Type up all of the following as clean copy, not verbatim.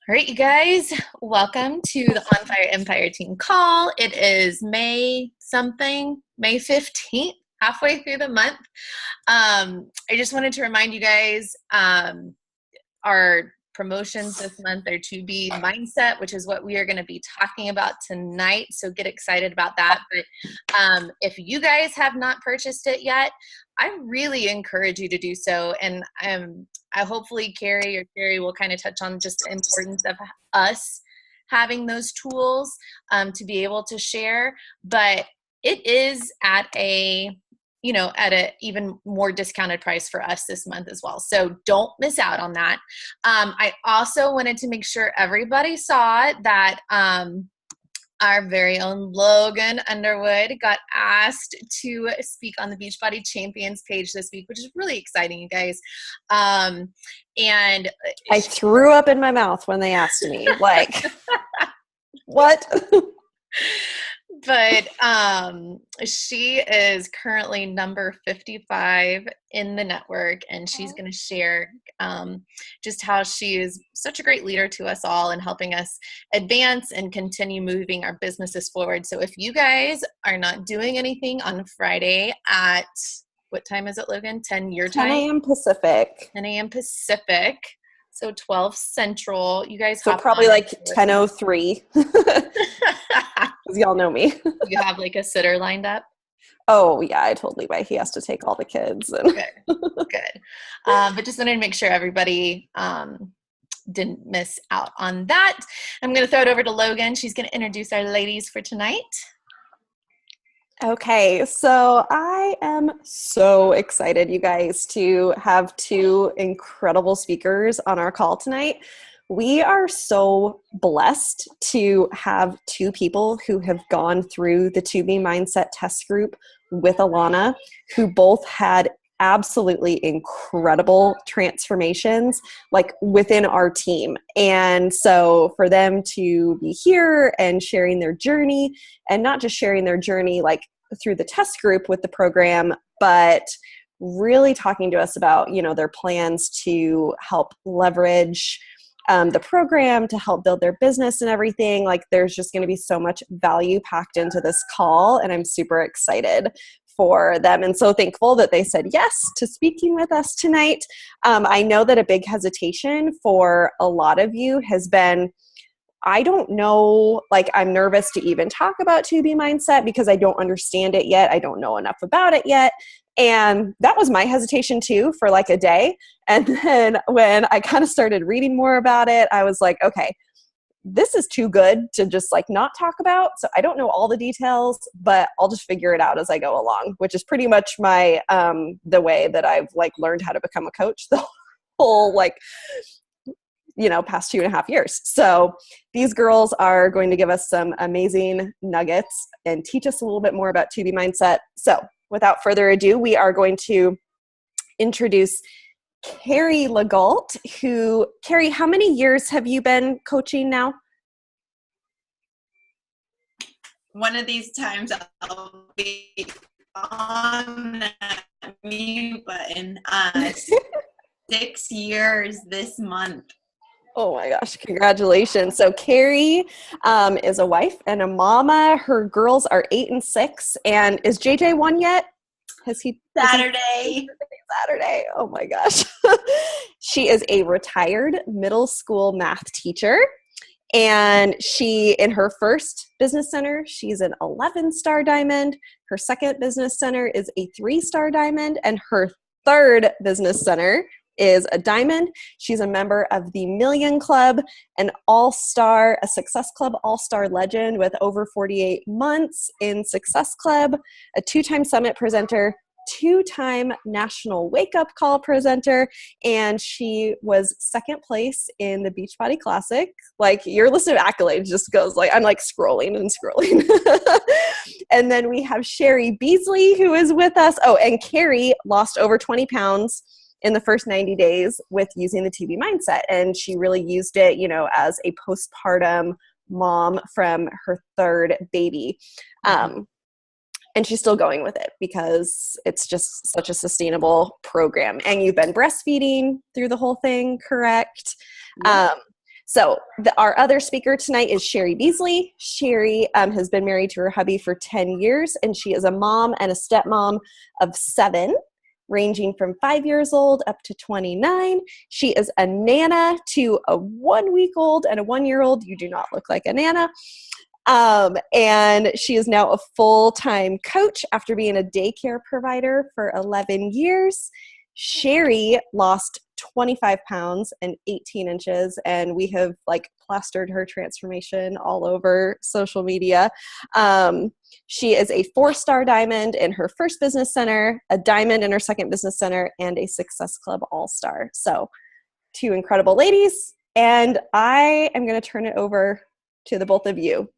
All right, you guys, welcome to the On Fire Empire team call. It is May something, May 15th, halfway through the month. I just wanted to remind you guys our promotions this month are to be mindset, which is what we are going to be talking about tonight. So get excited about that. But if you guys have not purchased it yet, I really encourage you to do so. And I hopefully Karri or Cheri will kind of touch on just the importance of us having those tools to be able to share. But it is at a even more discounted price for us this month as well. So don't miss out on that. I also wanted to make sure everybody saw that our very own Logan Underwood got asked to speak on the Beachbody Champions page this week, which is really exciting, you guys. And I threw up in my mouth when they asked me, like, what? But she is currently number 55 in the network, and she's going to share just how she is such a great leader to us all and helping us advance and continue moving our businesses forward. So if you guys are not doing anything on Friday at, what time is it, Logan? 10 your time? 10 a.m. Pacific. 10 a.m. Pacific. So 12 Central. You guys so probably like 10:03. Because y'all know me. You have like a sitter lined up? Oh, yeah, I told Levi he has to take all the kids. Good. But just wanted to make sure everybody didn't miss out on that. I'm going to throw it over to Logan. She's going to introduce our ladies for tonight. Okay, so I am so excited, you guys, to have two incredible speakers on our call tonight. We are so blessed to have two people who have gone through the To Be Mindset test group with Alana, who both had absolutely incredible transformations like within our team. And so for them to be here and sharing their journey, and not just sharing their journey like through the test group with the program, but really talking to us about, their plans to help leverage the program to help build their business and everything. Like, there's just going to be so much value packed into this call, and I'm super excited for them and so thankful that they said yes to speaking with us tonight. I know that a big hesitation for a lot of you has been, I don't know, like, I'm nervous to even talk about To Be Mindset because I don't understand it yet. I don't know enough about it yet. And that was my hesitation too for like a day. And then when I kind of started reading more about it, I was like, okay, this is too good to just like not talk about. So I don't know all the details, but I'll just figure it out as I go along, which is pretty much my, the way that I've like learned how to become a coach the whole like, past 2.5 years. So these girls are going to give us some amazing nuggets and teach us a little bit more about To Be Mindset. So without further ado, we are going to introduce Karri Legault, who, Karri, how many years have you been coaching now? One of these times I'll be on that mute button. 6 years this month. Oh my gosh, congratulations. So Karri is a wife and a mama. Her girls are 8 and 6. And is JJ 1 yet? Saturday. Saturday. Oh my gosh. She is a retired middle school math teacher. And she, in her first business center, she's an 11-star diamond. Her second business center is a 3-star diamond. And her third business center is a diamond. She's a member of the Million Club, an all-star, a Success Club all-star legend with over 48 months in Success Club, a 2-time summit presenter, 2-time national wake-up call presenter, and she was second place in the Beachbody Classic. Like, your list of accolades just goes like, I'm like scrolling and scrolling. And then we have Sherry Beasley, who is with us. Oh, and Karri lost over 20 pounds in the first 90 days with using the To Be Mindset. And she really used it, as a postpartum mom from her third baby. And she's still going with it because it's just such a sustainable program. And you've been breastfeeding through the whole thing, correct? Yeah. So our other speaker tonight is Cheri Beasley. Cheri has been married to her hubby for 10 years, and she is a mom and a stepmom of 7, ranging from 5 years old up to 29. She is a nana to a 1-week-old and a 1-year-old. You do not look like a nana. And she is now a full-time coach after being a daycare provider for 11 years. Cheri lost 25 pounds and 18 inches, and we have plastered her transformation all over social media. She is a 4-star diamond in her first business center, a diamond in her second business center, and a Success Club All-Star. So 2 incredible ladies, and I am going to turn it over to the both of you.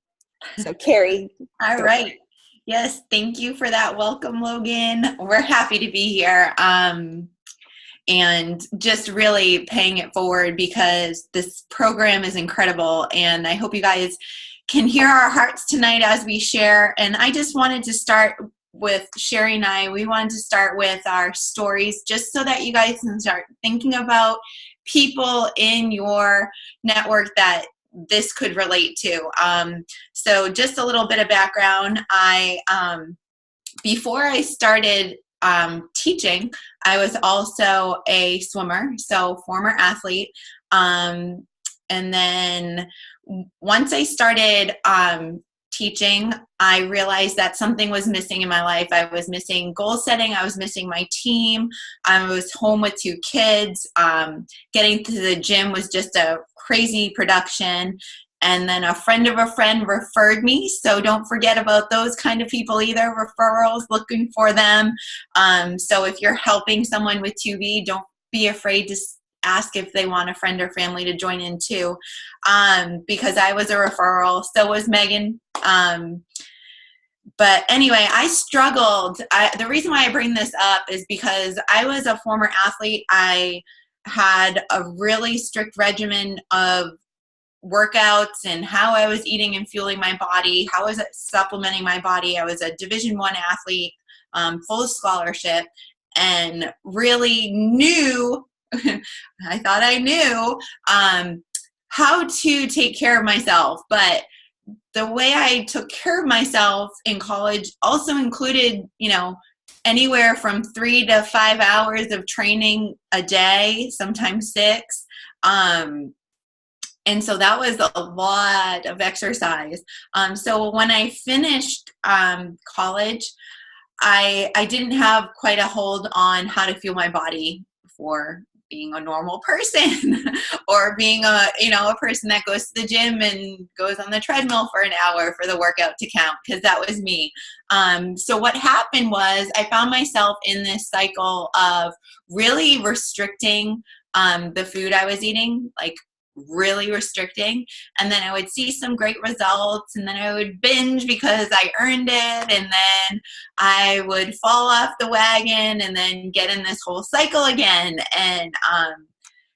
So Karri. All right. Yes, thank you for that welcome, Logan. We're happy to be here. And just really paying it forward because this program is incredible. And I hope you guys can hear our hearts tonight as we share. And I just wanted to start with Cheri and I. We wanted to start with our stories just so that you guys can start thinking about people in your network that this could relate to. So just a little bit of background. Before I started teaching, I was also a swimmer, so former athlete. And then once I started teaching, I realized that something was missing in my life. I was missing goal setting. I was missing my team. I was home with 2 kids. Getting to the gym was just a crazy production. And then a friend of a friend referred me. So don't forget about those kind of people either. Referrals, looking for them. So if you're helping someone with 2B, don't be afraid to ask if they want a friend or family to join in too. Because I was a referral. So was Megan. But anyway, I struggled. The reason why I bring this up is because I was a former athlete. I had a really strict regimen of workouts and how I was eating and fueling my body, how I was supplementing my body. I was a Division I athlete, full scholarship, and really knew, I thought I knew how to take care of myself. But the way I took care of myself in college also included, anywhere from 3 to 5 hours of training a day, sometimes 6. And so that was a lot of exercise. So when I finished college, I didn't have quite a hold on how to fuel my body for being a normal person or being a person that goes to the gym and goes on the treadmill for an hour for the workout to count, because that was me. So what happened was I found myself in this cycle of really restricting the food I was eating, really restricting, and then I would see some great results, and then I would binge because I earned it, and then I would fall off the wagon and then get in this whole cycle again. And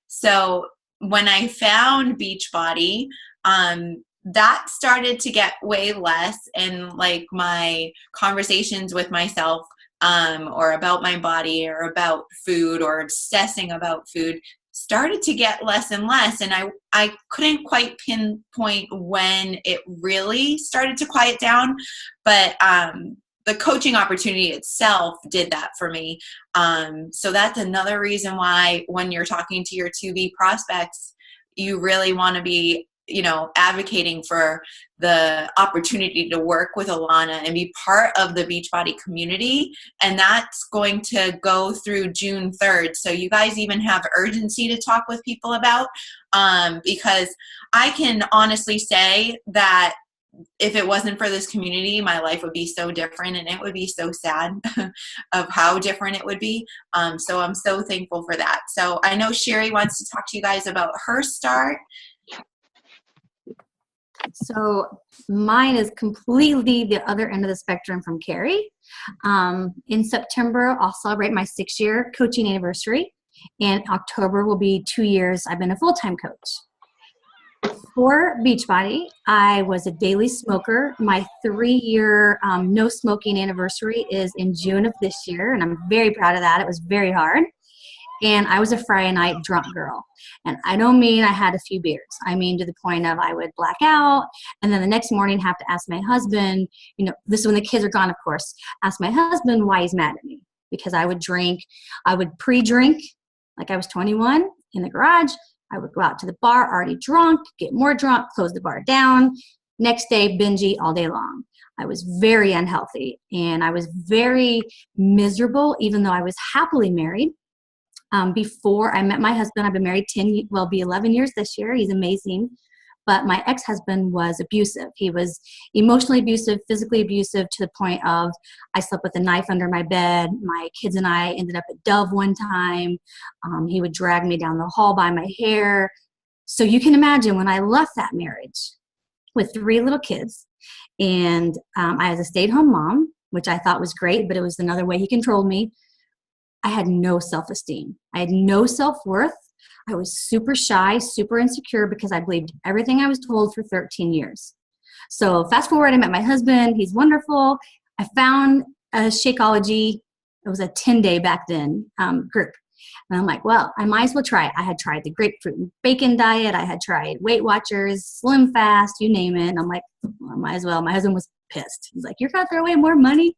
so when I found Beachbody, that started to get way less, and my conversations with myself or about my body or about food or obsessing about food started to get less and less. And I couldn't quite pinpoint when it really started to quiet down, but the coaching opportunity itself did that for me. So that's another reason why when you're talking to your 2B prospects, you really want to be advocating for the opportunity to work with Alana and be part of the Beachbody community. And that's going to go through June 3rd. So you guys even have urgency to talk with people about, because I can honestly say that if it wasn't for this community, my life would be so different, and it would be so sad of how different it would be. So I'm so thankful for that. So I know Cheri wants to talk to you guys about her start. So mine is completely the other end of the spectrum from Karri. In September, I'll celebrate my 6-year coaching anniversary. In October will be 2 years I've been a full-time coach. For Beachbody, I was a daily smoker. My 3-year no smoking anniversary is in June of this year, and I'm very proud of that. It was very hard. And I was a Friday night drunk girl. And I don't mean I had a few beers. I mean to the point of I would black out, and then the next morning have to ask my husband, this is when the kids are gone, of course, ask my husband why he's mad at me. Because I would drink, I would pre-drink like I was 21 in the garage. I would go out to the bar already drunk, get more drunk, close the bar down. Next day, binge eat all day long. I was very unhealthy and I was very miserable, even though I was happily married. Before I met my husband, I've been married 11 years this year. He's amazing. But my ex-husband was abusive. He was emotionally abusive, physically abusive, to the point of I slept with a knife under my bed. My kids and I ended up at Dove one time. He would drag me down the hall by my hair. So you can imagine when I left that marriage with 3 little kids, and I was a stay-at-home mom, which I thought was great, but it was another way he controlled me. I had no self-esteem. I had no self-worth. I was super shy, super insecure because I believed everything I was told for 13 years. So fast forward, I met my husband. He's wonderful. I found a Shakeology. It was a 10-day back then group. And I'm like, well, I might as well try it. I had tried the grapefruit and bacon diet. I had tried Weight Watchers, Slim Fast, you name it. And I'm like, well, I might as well. My husband was pissed. He's like, you're going to throw away more money?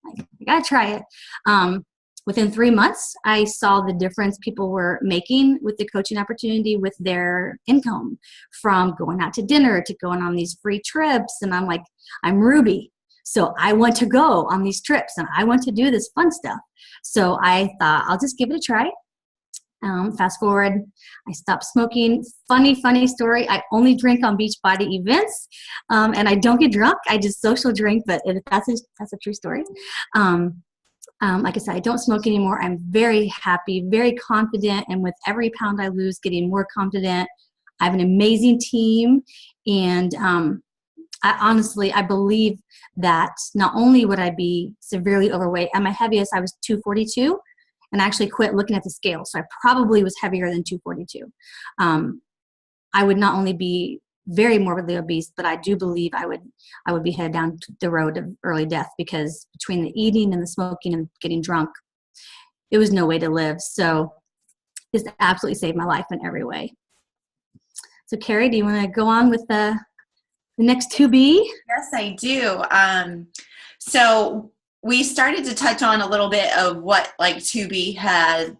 Like, I got to try it. Within 3 months, I saw the difference people were making with the coaching opportunity with their income, from going out to dinner to going on these free trips. And I'm like, I'm Ruby, so I want to go on these trips and I want to do this fun stuff. So I thought I'll just give it a try. Fast forward, I stopped smoking. Funny story. I only drink on Beachbody events, and I don't get drunk. I just social drink, but that's a true story. Like I said, I don't smoke anymore. I'm very happy, very confident, and with every pound I lose, getting more confident. I have an amazing team, and I believe that not only would I be severely overweight, at my heaviest I was 242, and I actually quit looking at the scale, so I probably was heavier than 242. I would not only be very morbidly obese, but I do believe I would be headed down the road of early death, because between the eating and the smoking and getting drunk, it was no way to live. So this absolutely saved my life in every way. So Karri, do you want to go on with the next 2B? Yes, I do. So we started to touch on a little bit of what like 2B has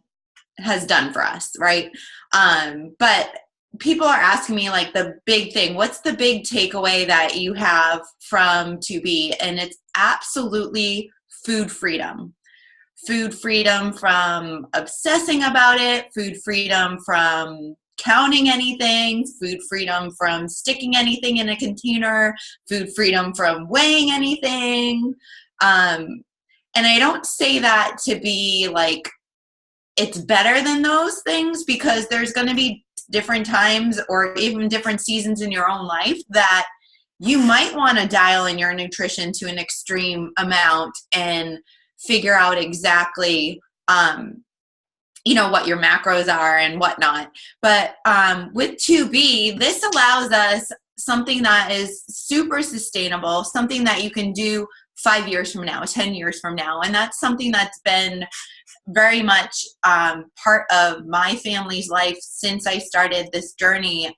done for us, right? But people are asking me like the big thing, what's the big takeaway that you have from 2B? And it's absolutely food freedom. Food freedom from obsessing about it, food freedom from counting anything, food freedom from sticking anything in a container, food freedom from weighing anything. And I don't say that to be like it's better than those things, because there's going to be different times or even different seasons in your own life that you might want to dial in your nutrition to an extreme amount and figure out exactly what your macros are and whatnot. But with 2B, this allows us something that is super sustainable, something that you can do 5 years from now, 10 years from now. And that's something that's been very much part of my family's life since I started this journey.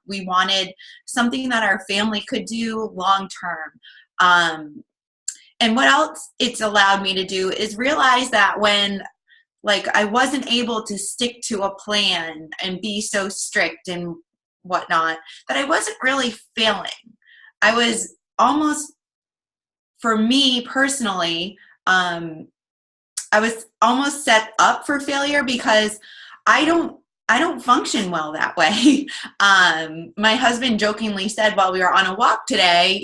We wanted something that our family could do long term. And what else it's allowed me to do is realize that when I wasn't able to stick to a plan and be so strict and whatnot, that I wasn't really failing. I was almost, for me personally, I was almost set up for failure, because I don't function well that way. My husband jokingly said while we were on a walk today,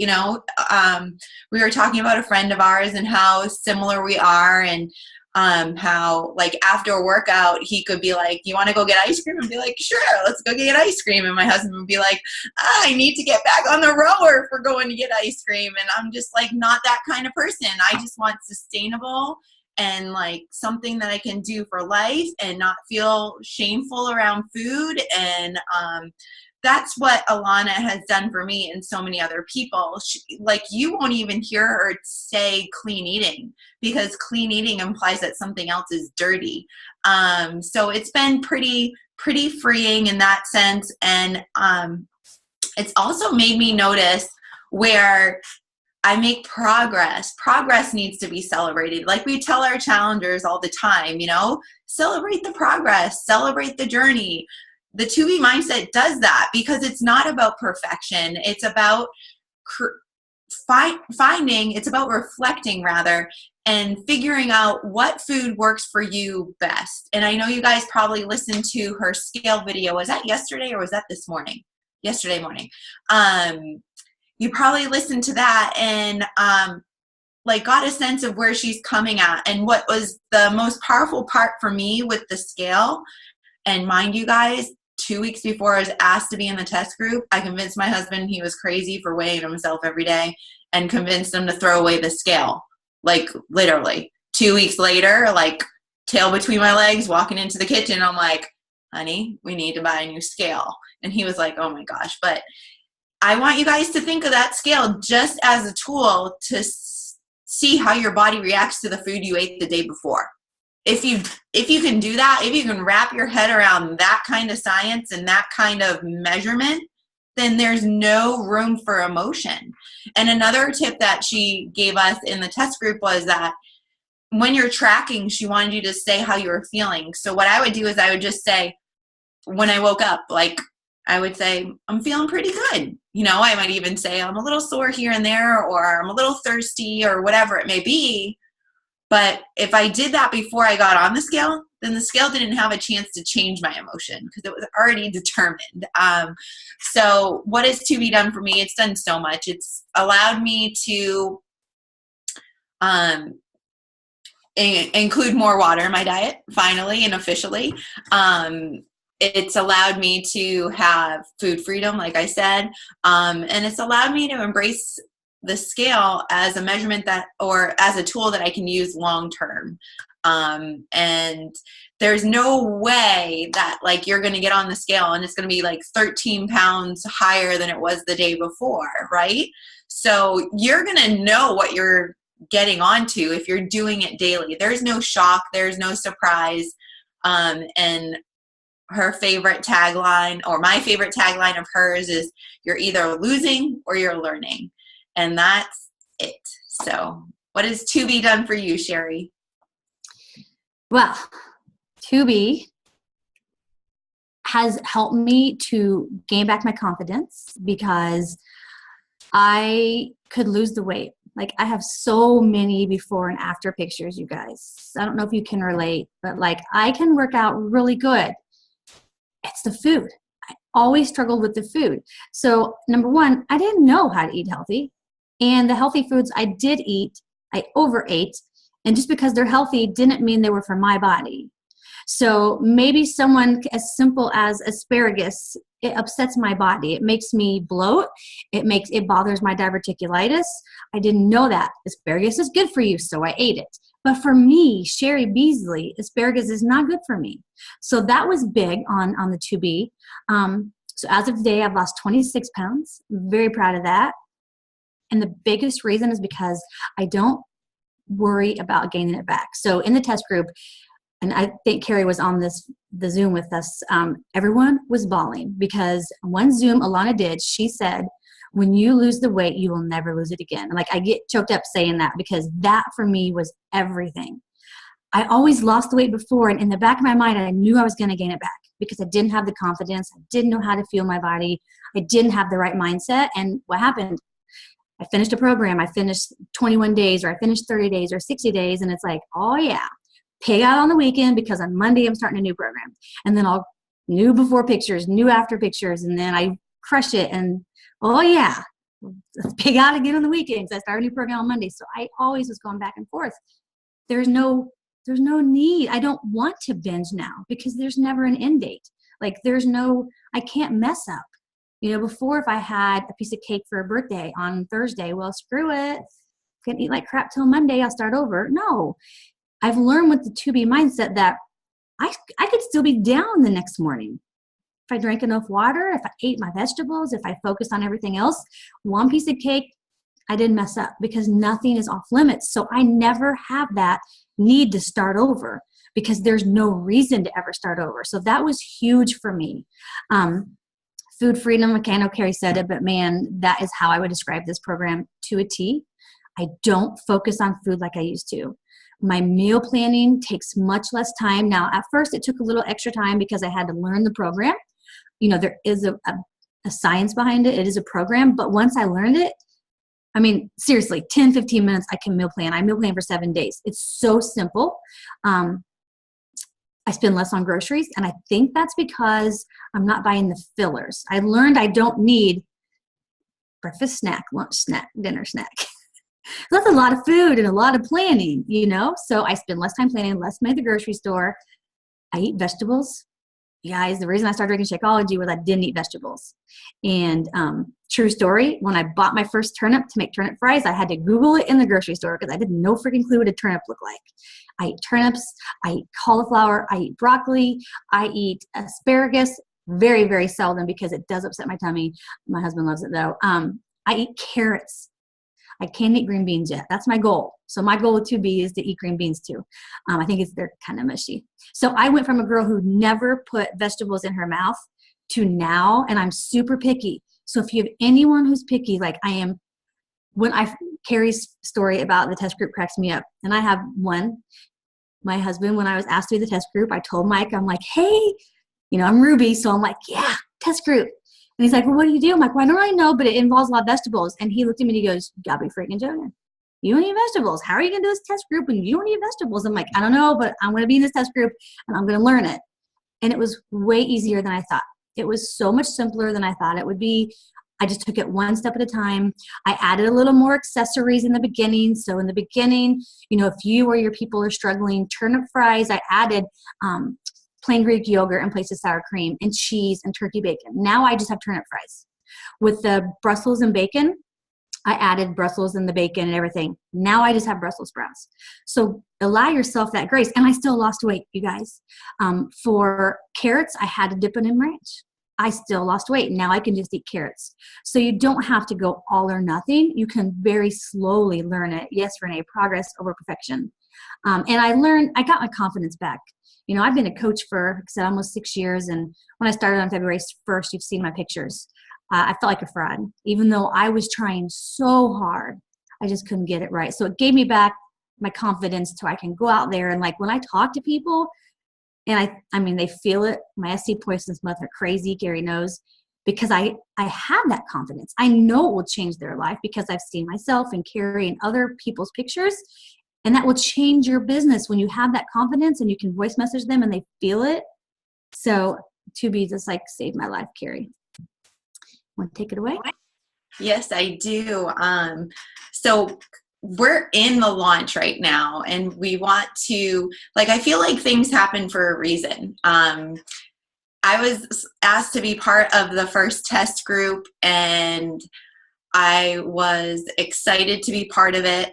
we were talking about a friend of ours and how similar we are, and how after a workout he could be like, you want to go get ice cream? And be like, sure, let's go get ice cream. And my husband would be like, I need to get back on the rower if we're going to get ice cream. And I'm just not that kind of person. I just want sustainable and something that I can do for life and not feel shameful around food. And that's what Alana has done for me and so many other people. Like, you won't even hear her say clean eating, because clean eating implies that something else is dirty. So it's been pretty freeing in that sense. And it's also made me notice where I make progress. Progress needs to be celebrated. Like we tell our challengers all the time, celebrate the progress, celebrate the journey. The 2B mindset does that, because it's not about perfection. It's about it's about reflecting rather, and figuring out what food works for you best. And I know you guys probably listened to her scale video. Was that yesterday or was that this morning? Yesterday morning. You probably listened to that and got a sense of where she's coming at. And what was the most powerful part for me with the scale, and mind you guys, 2 weeks before I was asked to be in the test group, I convinced my husband he was crazy for weighing himself every day, and convinced him to throw away the scale. Like, literally. 2 weeks later, tail between my legs, walking into the kitchen, I'm like, honey, we need to buy a new scale. And he was like, oh my gosh. But I want you guys to think of that scale just as a tool to see how your body reacts to the food you ate the day before. If you can do that, if you can wrap your head around that kind of science and that kind of measurement, then there's no room for emotion. And another tip that she gave us in the test group was that when you're tracking, she wanted you to say how you were feeling. So what I would do is I would just say, when I woke up, I would say, I'm feeling pretty good. I might even say I'm a little sore here and there, or I'm a little thirsty, or whatever it may be. But if I did that before I got on the scale, then the scale didn't have a chance to change my emotion, because it was already determined. So what has 2B done for me? It's done so much. It's allowed me to include more water in my diet, finally and officially. It's allowed me to have food freedom, like I said, and it's allowed me to embrace the scale as a measurement or as a tool that I can use long term. And there's no way that you're going to get on the scale and it's going to be 13 pounds higher than it was the day before, right? So you're going to know what you're getting onto if you're doing it daily. There's no shock, there's no surprise. And her favorite tagline, or my favorite tagline of hers, is you're either losing or you're learning. And that's it. So what has 2B done for you, Cheri? Well, 2B has helped me to gain back my confidence, because I could lose the weight. I have so many before and after pictures, you guys. I don't know if you can relate, but I can work out really good. It's the food. I always struggled with the food. So number one, I didn't know how to eat healthy. And the healthy foods I did eat, I overate. And just because they're healthy didn't mean they were for my body. So maybe someone as simple as asparagus, it upsets my body. It makes me bloat. It bothers my diverticulitis. I didn't know that. Asparagus is good for you, so I ate it. But for me, Cheri Beasley, asparagus is not good for me. So that was big on the 2B. So as of today, I've lost 26 pounds. I'm very proud of that. And the biggest reason is because I don't worry about gaining it back. So in the test group, and I think Karri was on the Zoom with us, everyone was bawling, because one Zoom Alana did, she said, when you lose the weight, you will never lose it again. And I get choked up saying that, because that for me was everything. I always lost the weight before, and in the back of my mind, I knew I was going to gain it back, because I didn't have the confidence. I didn't know how to feel my body. I didn't have the right mindset. And what happened? I finished a program. I finished 21 days, or I finished 30 days or 60 days. And it's oh yeah, pig out on the weekend, because on Monday I'm starting a new program. And then I'll new before pictures, new after pictures. And then I crush it. And oh yeah, let's pig out again on the weekends. I start a new program on Monday. So I always was going back and forth. There's no need. I don't want to binge now, because there's never an end date. I can't mess up. Before, if I had a piece of cake for a birthday on Thursday, well, screw it. Can't eat like crap till Monday. I'll start over. No, I've learned with the 2B mindset that I could still be down the next morning. if I drank enough water, if I ate my vegetables, if I focused on everything else, one piece of cake, I didn't mess up because nothing is off limits. So I never have that need to start over because there's no reason to ever start over. So that was huge for me. Food freedom, I know Karri said it, but man, that is how I would describe this program to a T. I don't focus on food like I used to. My meal planning takes much less time. Now, at first, it took a little extra time because I had to learn the program. You know, there is a science behind it. It is a program. But once I learned it, I mean, seriously, 10, 15 minutes, I can meal plan. I meal plan for 7 days. It's so simple. I spend less on groceries, and I think that's because I'm not buying the fillers. I learned I don't need breakfast snack, lunch snack, dinner snack. That's a lot of food and a lot of planning, you know? So I spend less time planning, less money at the grocery store. I eat vegetables. You guys, the reason I started drinking Shakeology was I didn't eat vegetables. And true story, when I bought my first turnip to make turnip fries, I had to Google it in the grocery store because I had no freaking clue what a turnip looked like. I eat turnips, I eat cauliflower, I eat broccoli, I eat asparagus, very, very seldom because it does upset my tummy. My husband loves it though. I eat carrots. I can't eat green beans yet. That's my goal. So my goal with 2B is to eat green beans too. I think they're kind of mushy. So I went from a girl who never put vegetables in her mouth to now, and I'm super picky. So if you have anyone who's picky, like I am, Karri's story about the test group cracks me up. And I have one. My husband, when I was asked to do the test group, I told Mike, I'm like, hey, you know, I'm Ruby. So I'm like, yeah, test group. And he's like, well, what do you do? I'm like, well, I don't really know, but it involves a lot of vegetables. And he looked at me and he goes, you gotta be freaking joking. You don't eat vegetables. How are you gonna do this test group when you don't eat vegetables? I'm like, I don't know, but I'm gonna be in this test group and I'm gonna learn it. And it was way easier than I thought. It was so much simpler than I thought it would be. I just took it one step at a time. I added a little more accessories in the beginning. So in the beginning, you know, if you or your people are struggling, turnip fries, I added plain Greek yogurt in place of sour cream and cheese and turkey bacon. Now I just have turnip fries. With the Brussels and bacon, I added Brussels and the bacon and everything. Now I just have Brussels sprouts. So allow yourself that grace. And I still lost weight, you guys. For carrots, I had to dip it in ranch. I still lost weight. Now I can just eat carrots. So you don't have to go all or nothing. You can very slowly learn it. Yes, Renee, progress over perfection. And I got my confidence back. You know, I've been a coach for, like I said, almost 6 years. And when I started on February 1st, you've seen my pictures. I felt like a fraud, even though I was trying so hard. I just couldn't get it right. So it gave me back my confidence so I can go out there. And like when I talk to people, and I mean, they feel it. My SC points this month are crazy. Karri knows, because I have that confidence. I know it will change their life because I've seen myself and Karri and other people's pictures. And that will change your business when you have that confidence and you can voice message them and they feel it. So 2B just like saved my life, Karri. Want to take it away? Yes, I do. So we're in the launch right now and we want to, like, I feel like things happen for a reason. I was asked to be part of the first test group and I was excited to be part of it.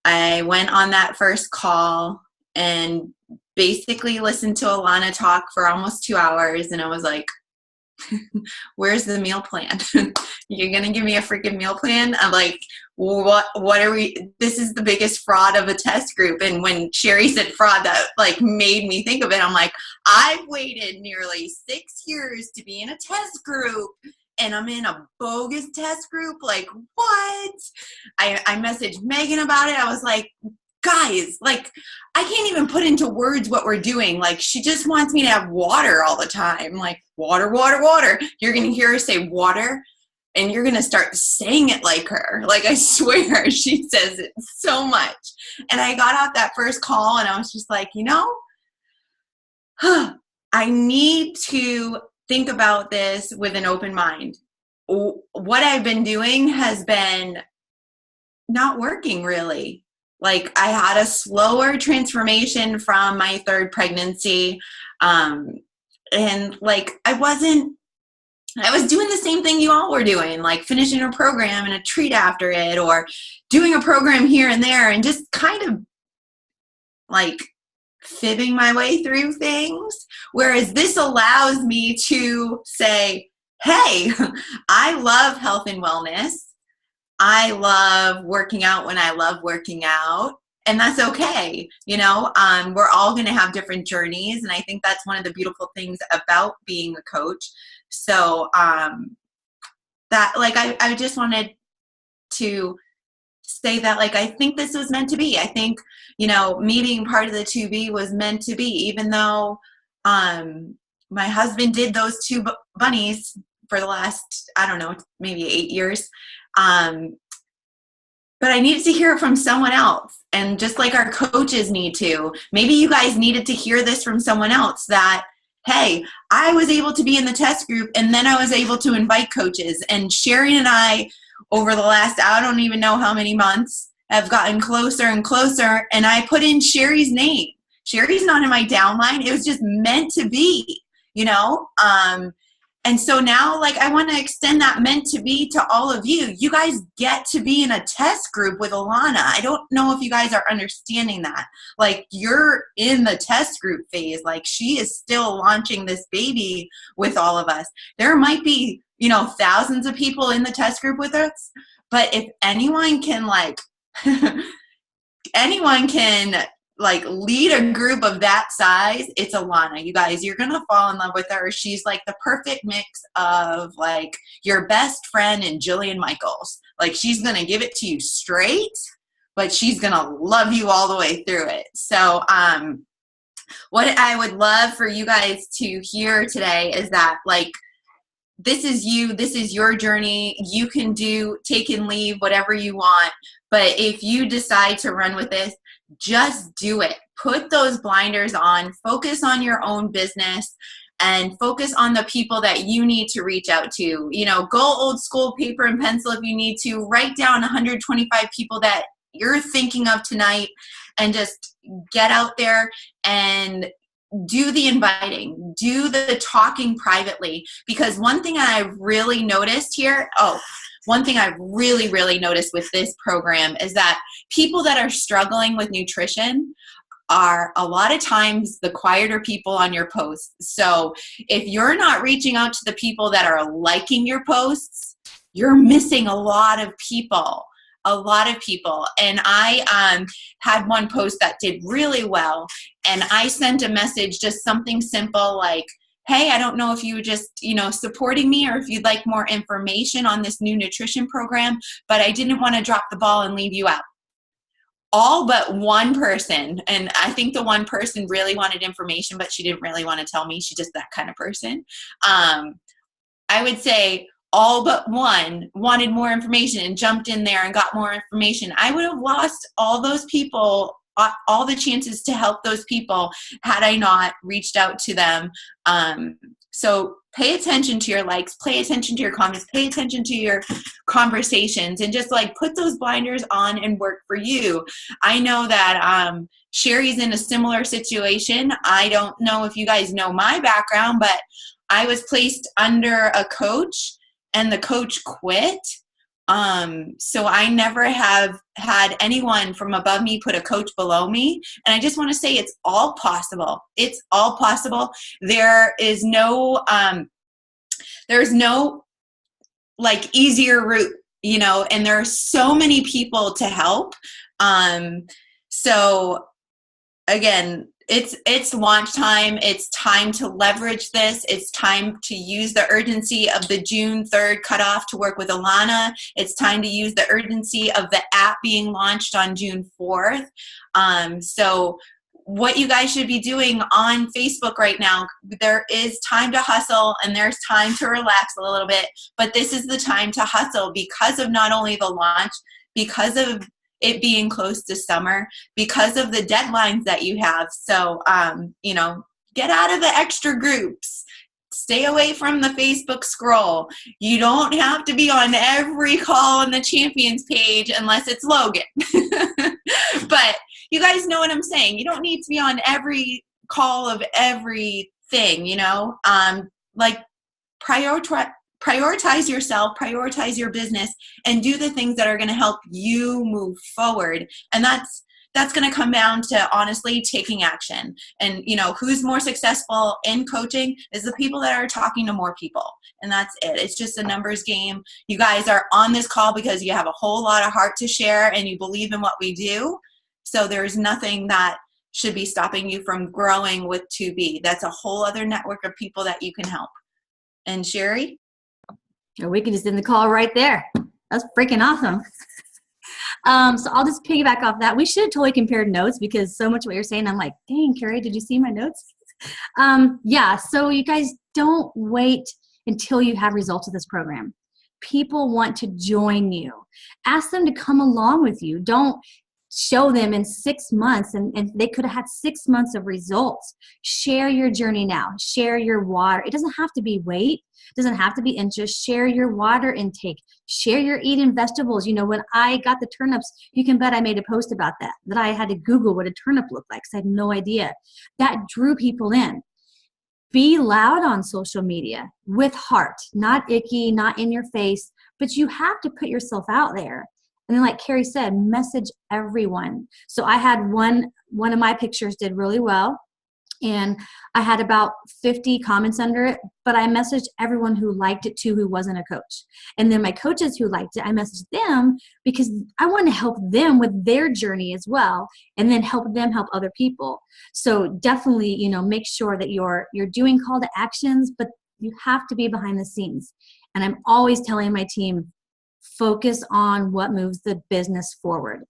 I went on that first call and basically listened to Alana talk for almost 2 hours. And I was like, where's the meal plan? You're going to give me a freaking meal plan? I'm like, what are we, this is the biggest fraud of a test group. And when Cheri said fraud, that like made me think of it. I'm like, I've waited nearly 6 years to be in a test group. And I'm in a bogus test group. Like, what? I messaged Megan about it. I was like, guys, like, I can't even put into words what we're doing. Like, she just wants me to have water all the time. Like, water, water, water. You're going to hear her say water, and you're going to start saying it like her. Like, I swear, she says it so much. And I got off that first call, and I was just like, you know, I need to think about this with an open mind. What I've been doing has been not working really. Like, I had a slower transformation from my third pregnancy. And like, I was doing the same thing you all were doing, like finishing a program and a treat after it, or doing a program here and there, and just kind of like fibbing my way through things. Whereas this allows me to say, hey, I love health and wellness. I love working out when I love working out. And that's okay. You know, we're all going to have different journeys. And I think that's one of the beautiful things about being a coach. So that, like, I just wanted to say that, like, I think this was meant to be. I think, you know, me being part of the 2B was meant to be, even though my husband did those two bunnies for the last, I don't know, maybe 8 years. But I needed to hear it from someone else. And just like our coaches need to, maybe you guys needed to hear this from someone else, that, hey, I was able to be in the test group, and then I was able to invite coaches. And Cheri and I, over the last, I don't even know how many months, have gotten closer and closer. And I put in Cheri's name. Cheri's not in my downline. It was just meant to be, you know? And so now, like, I want to extend that meant to be to all of you. You guys get to be in a test group with Alana. I don't know if you guys are understanding that. Like, you're in the test group phase. Like, she is still launching this baby with all of us. There might be, you know, thousands of people in the test group with us. But if anyone can, like, anyone can, like, lead a group of that size, it's Alana. You guys, you're gonna fall in love with her. She's like the perfect mix of, like, your best friend and Jillian Michaels. Like, she's gonna give it to you straight, but she's gonna love you all the way through it. So what I would love for you guys to hear today is that, like, this is you, this is your journey. You can do, take and leave, whatever you want. But if you decide to run with this, just do it. Put those blinders on, focus on your own business, and focus on the people that you need to reach out to. You know, go old school, paper and pencil if you need to. Write down 125 people that you're thinking of tonight, and just get out there and do the inviting, do the talking privately. Because one thing I really noticed here, one thing I really noticed with this program is that people that are struggling with nutrition are a lot of times the quieter people on your posts. So if you're not reaching out to the people that are liking your posts, you're missing a lot of people. And I had one post that did really well, and I sent a message, just something simple like, hey, I don't know if you were just, you know, supporting me, or if you'd like more information on this new nutrition program, but I didn't want to drop the ball and leave you out. All but one person, and I think the one person really wanted information, but she didn't really want to tell me. She's just that kind of person. I would say all but one wanted more information and jumped in there and got more information. I would have lost all those people, all the chances to help those people, had I not reached out to them. So pay attention to your likes, pay attention to your comments, pay attention to your conversations, and just, like, put those blinders on and work for you. I know that Cheri's in a similar situation. I don't know if you guys know my background, but I was placed under a coach, and the coach quit. So I never have had anyone from above me put a coach below me. And I just want to say, it's all possible. It's all possible. There is no, there's no, like, easier route, you know, and there are so many people to help. So again, it's launch time. It's time to leverage this. It's time to use the urgency of the June 3rd cutoff to work with Alana. It's time to use the urgency of the app being launched on June 4th. So what you guys should be doing on Facebook right now, there is time to hustle and there's time to relax a little bit, but this is the time to hustle because of not only the launch, because of it being close to summer, because of the deadlines that you have. So, you know, get out of the extra groups. Stay away from the Facebook scroll. You don't have to be on every call on the champions page unless it's Logan. But you guys know what I'm saying. You don't need to be on every call of everything, you know. Like, prioritize yourself, prioritize your business, and do the things that are going to help you move forward. And that's that's going to come down to honestly taking action. And, you know, who's more successful in coaching is the people that are talking to more people. And that's it. It's just a numbers game. You guys are on this call because you have a whole lot of heart to share and you believe in what we do. So there's nothing that should be stopping you from growing with 2B. That's a whole other network of people that you can help. And Cheri? Or we can just end the call right there. That's freaking awesome. So I'll just piggyback off that. We should have totally compared notes because so much of what you're saying, I'm like, dang, Karri, did you see my notes? Yeah, so you guys don't wait until you have results of this program. People want to join you. Ask them to come along with you. Don't show them in 6 months and they could have had 6 months of results. Share your journey now. Share your water. It doesn't have to be weight. It doesn't have to be inches. Share your water intake. Share your eating vegetables. You know, when I got the turnips, you can bet I made a post about that I had to Google what a turnip looked like because I had no idea. That drew people in. Be loud on social media with heart, not icky, not in your face, but you have to put yourself out there. And then like Karri said, message everyone. So I had one of my pictures did really well. And I had about 50 comments under it, but I messaged everyone who liked it too, who wasn't a coach. And then my coaches who liked it, I messaged them because I want to help them with their journey as well, and then help them help other people. So definitely, you know, make sure that you're doing call to actions, but you have to be behind the scenes. And I'm always telling my team, focus on what moves the business forward.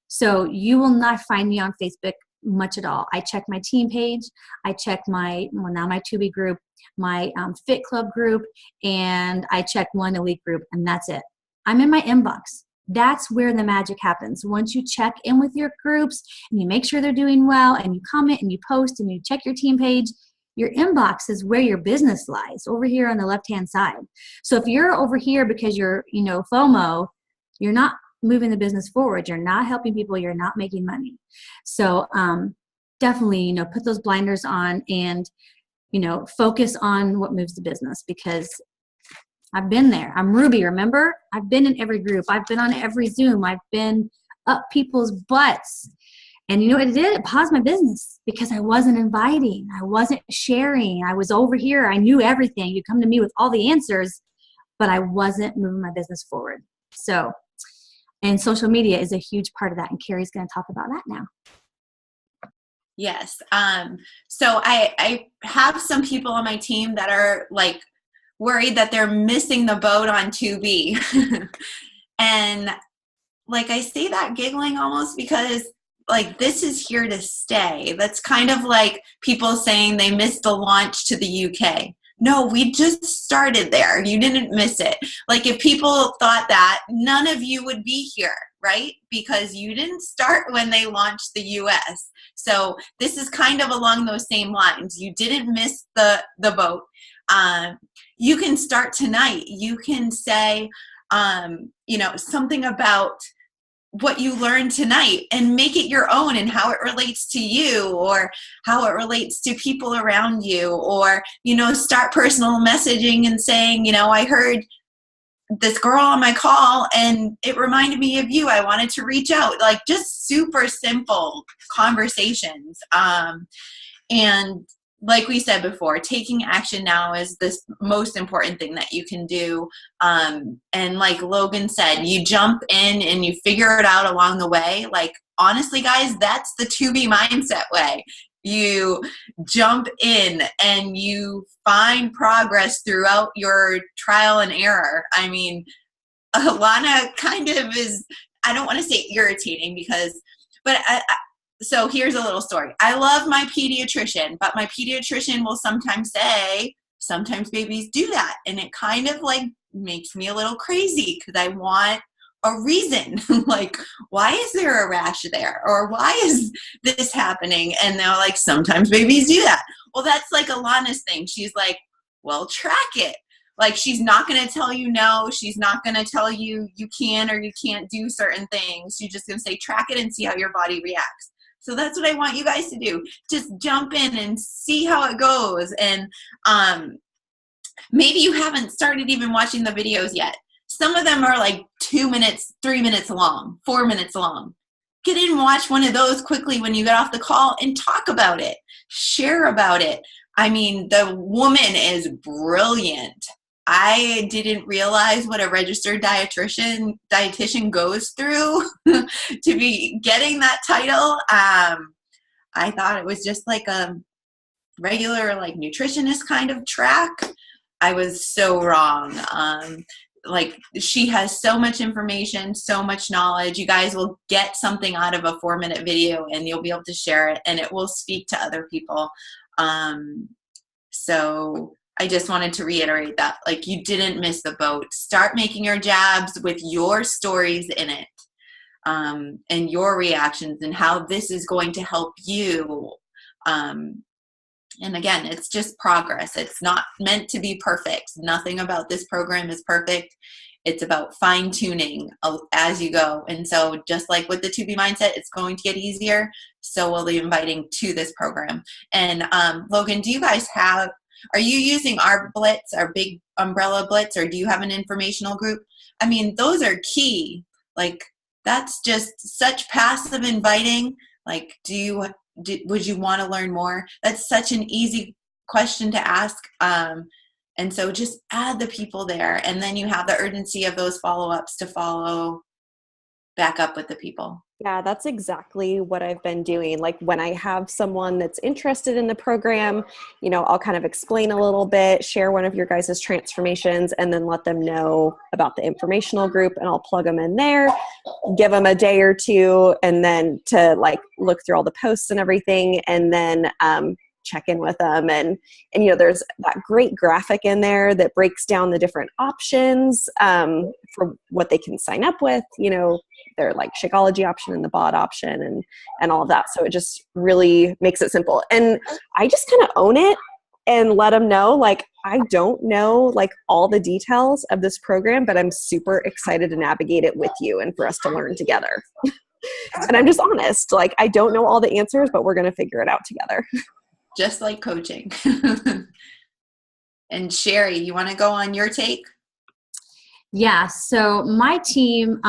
So you will not find me on Facebook much at all. I check my team page. I check my 2B group, my Fit Club group, and I check one elite group, and that's it. I'm in my inbox. That's where the magic happens. Once you check in with your groups and you make sure they're doing well and you comment and you post and you check your team page, your inbox is where your business lies, over here on the left-hand side. So if you're over here because you're, you know, FOMO, you're not moving the business forward. You're not helping people. You're not making money. So definitely, you know, put those blinders on and, you know, focus on what moves the business, because I've been there. I'm Ruby, remember? I've been in every group. I've been on every Zoom. I've been up people's butts. And you know what it did? It paused my business because I wasn't inviting. I wasn't sharing. I was over here. I knew everything. You come to me with all the answers, but I wasn't moving my business forward. So, and social media is a huge part of that. And Karri's going to talk about that now. Yes. So I have some people on my team that are like worried that they're missing the boat on 2B. And like, I say that giggling almost because like, this is here to stay. That's kind of like people saying they missed the launch to the UK. No, we just started there. You didn't miss it. Like, if people thought that, none of you would be here, right? Because you didn't start when they launched the US. So this is kind of along those same lines. You didn't miss the boat. You can start tonight. You can say, you know, something about what you learned tonight and make it your own, and how it relates to you or how it relates to people around you, or, you know, start personal messaging and saying, you know, I heard this girl on my call and it reminded me of you. I wanted to reach out. Like, just super simple conversations. And like we said before, taking action now is the most important thing that you can do. And like Logan said, you jump in and you figure it out along the way. Like, honestly, guys, that's the 2B mindset way. You jump in and you find progress throughout your trial and error. I mean, Alana kind of is, I don't want to say irritating because, but so here's a little story. I love my pediatrician, but my pediatrician will sometimes say, sometimes babies do that. And it kind of like makes me a little crazy because I want a reason. Like, why is there a rash there? Or why is this happening? And they're like, sometimes babies do that. Well, that's like Alana's thing. She's like, well, track it. Like, she's not going to tell you no. She's not going to tell you you can or you can't do certain things. She's just going to say, track it and see how your body reacts. So that's what I want you guys to do. Just jump in and see how it goes. And maybe you haven't started even watching the videos yet. Some of them are like 2 minutes, 3 minutes long, 4 minutes long. get in and watch one of those quickly when you get off the call and talk about it, share about it. I mean, the woman is brilliant. I didn't realize what a registered dietitian goes through to be getting that title. I thought it was just like a regular like nutritionist kind of track. I was so wrong. Like, she has so much information, so much knowledge. You guys will get something out of a 4-minute video and you'll be able to share it and it will speak to other people. So I just wanted to reiterate that, like, you didn't miss the boat. Start making your jabs with your stories in it, and your reactions and how this is going to help you. And again, it's just progress. It's not meant to be perfect. Nothing about this program is perfect. It's about fine tuning as you go. And so just like with the 2B mindset, it's going to get easier. So will the inviting to this program. And Logan, do you guys are you using our Blitz, our big umbrella Blitz, or do you have an informational group? I mean, those are key. Like, that's just such passive inviting. Like, would you want to learn more? That's such an easy question to ask. And so just add the people there, and then you have the urgency of those follow-ups to follow back up with the people. Yeah, that's exactly what I've been doing. Like, when I have someone that's interested in the program, I'll kind of explain a little bit, share one of your guys' transformations, and then let them know about the informational group, and I'll plug them in there, give them a day or two, and then to like look through all the posts and everything, and then check in with them. And there's that great graphic in there that breaks down the different options for what they can sign up with. Their like Shakeology option and the BOD option and all of that. So it just really makes it simple. And I just kind of own it and let them know, like, I don't know like all the details of this program, but I'm super excited to navigate it with you and for us to learn together. And I'm just honest, like, I don't know all the answers, but we're going to figure it out together. Just like coaching. And Cheri, you want to go on your take? Yeah, so my team,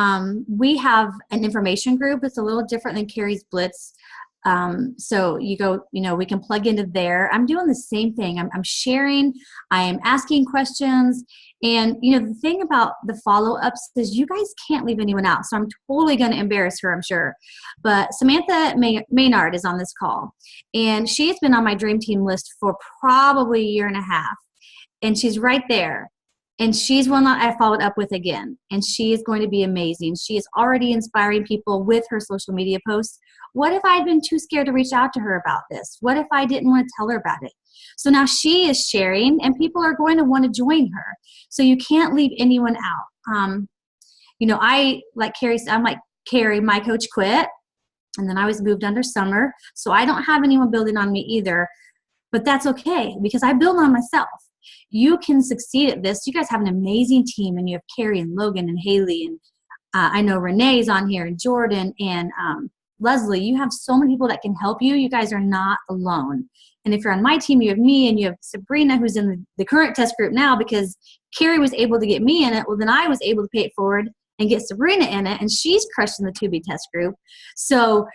we have an information group. It's a little different than Carrie's Blitz. So you go, we can plug into there. I'm doing the same thing. I'm sharing, I am asking questions. And, the thing about the follow-ups is you guys can't leave anyone out. So I'm totally going to embarrass her, I'm sure. But Samantha Maynard is on this call. And she has been on my dream team list for probably a year and a half. And she's right there. And she's one that I followed up with again. And she is going to be amazing. She is already inspiring people with her social media posts. What if I'd been too scared to reach out to her about this? What if I didn't want to tell her about it? So now she is sharing, and people are going to want to join her. So you can't leave anyone out. I, like Carrie said, I'm like, Karri, my coach quit. And then I was moved under summer. So I don't have anyone building on me either. But that's okay, because I build on myself. You can succeed at this. You guys have an amazing team, and you have Karri and Logan and Haley, and I know Renee's on here, and Jordan and Leslie. You have so many people that can help you. You guys are not alone. And if you're on my team, you have me, and you have Sabrina, who's in the current test group now because Karri was able to get me in it. Well, then I was able to pay it forward and get Sabrina in it, and she's crushing the 2B test group. So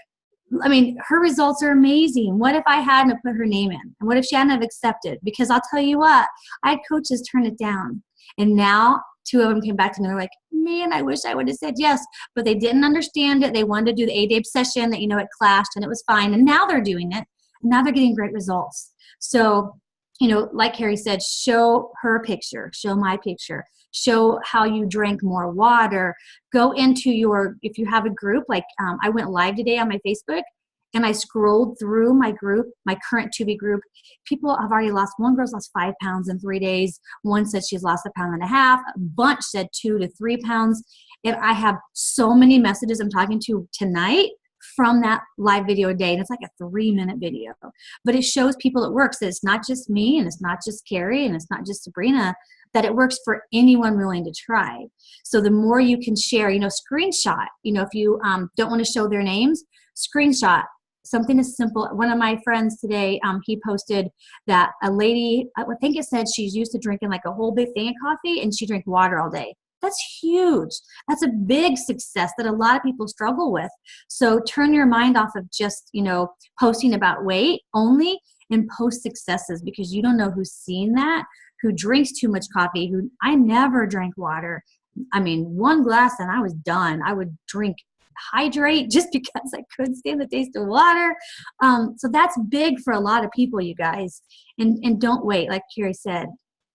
I mean, her results are amazing. What if I hadn't put her name in? And what if she hadn't have accepted? Because I'll tell you what, I had coaches turn it down. And now 2 of them came back to me and they're like, man, I wish I would have said yes. But they didn't understand it. They wanted to do the 8-day session that, it clashed, and it was fine. And now they're doing it. And now they're getting great results. So, like Karri said, show her picture, show my picture. Show how you drank more water. Go into if you have a group, like I went live today on my Facebook, and I scrolled through my group, my current 2B group. People have already lost, one girl's lost 5 pounds in 3 days. One said she's lost 1.5 pounds. A bunch said 2 to 3 pounds. And I have so many messages I'm talking to tonight from that live video a day. And it's like a 3-minute video. But it shows people it works. That it's not just me, and it's not just Karri, and it's not just Sabrina, that it works for anyone willing to try. So the more you can share, screenshot, if you don't want to show their names, screenshot. Something as simple. One of my friends today, he posted that a lady, I think it said she's used to drinking like a whole big thing of coffee, and she drank water all day. That's huge. That's a big success that a lot of people struggle with. So turn your mind off of just, posting about weight only, and post successes, because you don't know who's seen that, who drinks too much coffee, I never drank water. I mean, one glass and I was done. I would hydrate just because I couldn't stand the taste of water. So that's big for a lot of people, you guys. And don't wait. Like Cheri said,